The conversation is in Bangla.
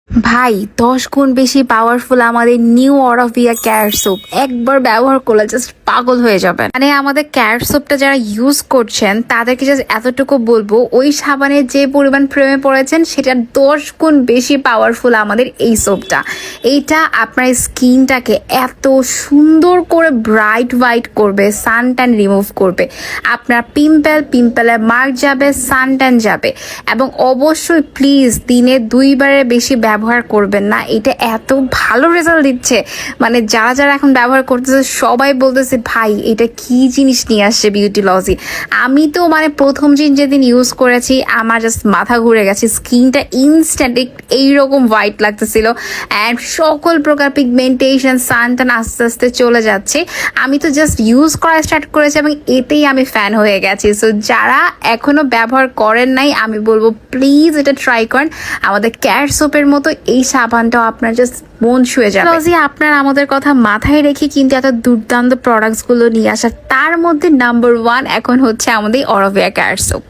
ভাই 10 গুণ বেশি পাওয়ারফুল আমাদের নিউ অরভিয়া ক্যারেট সোপ। একবার ব্যবহার করলে জাস্ট পাগল হয়ে যাবেন। মানে আমাদের ক্যারেট সোপটা যারা ইউজ করছেন তাদেরকে জাস্ট এতটুকু বলবো, ওই সাবানের যে পরিমাণ প্রেমে পড়েছেন সেটা 10 গুণ বেশি পাওয়ারফুল আমাদের এই সোপটা। এইটা আপনার স্কিনটাকে এত সুন্দর করে ব্রাইট হোয়াইট করবে, সান ট্যান রিমুভ করবে, আপনার পিম্পলের মার্ক যাবে, সান ট্যান যাবে। এবং অবশ্যই প্লিজ দিনে 2বারের বেশি ব্যবহার করবেন না। এটা এত ভালো রেজাল্ট দিচ্ছে, মানে যারা যারা এখন ব্যবহার করতেছে সবাই বলতেছে ভাই এটা কি জিনিস নিয়ে আসছে বিউটিলজি। আমি তো মানে প্রথম যেদিন ইউজ করেছি আমার জাস্ট মাথা ঘুরে গেছে, স্কিনটা ইনস্ট্যান্ট এইরকম হোয়াইট লাগতেছিল অ্যান্ড সকল প্রকার পিগমেন্টেশন সানটান আস্তে আস্তে চলে যাচ্ছে। আমি তো জাস্ট ইউজ করা স্টার্ট করেছি এবং এতেই আমি ফ্যান হয়ে গেছি। সো যারা এখনো ব্যবহার করেন নাই আমি বলবো প্লিজ এটা ট্রাই করেন। আমাদের ক্যারেট সোপের মতো এই সাবানটাও আপনার জাস্ট মন ছুঁয়ে যাবে। আপনার আমাদের কথা মাথায় রেখে কিন্তু এত দুর্দান্ত প্রোডাক্টস গুলো নিয়ে আসা, তার মধ্যে নাম্বার 1 এখন হচ্ছে আমাদের অরভিয়া ক্যারেট সোপ।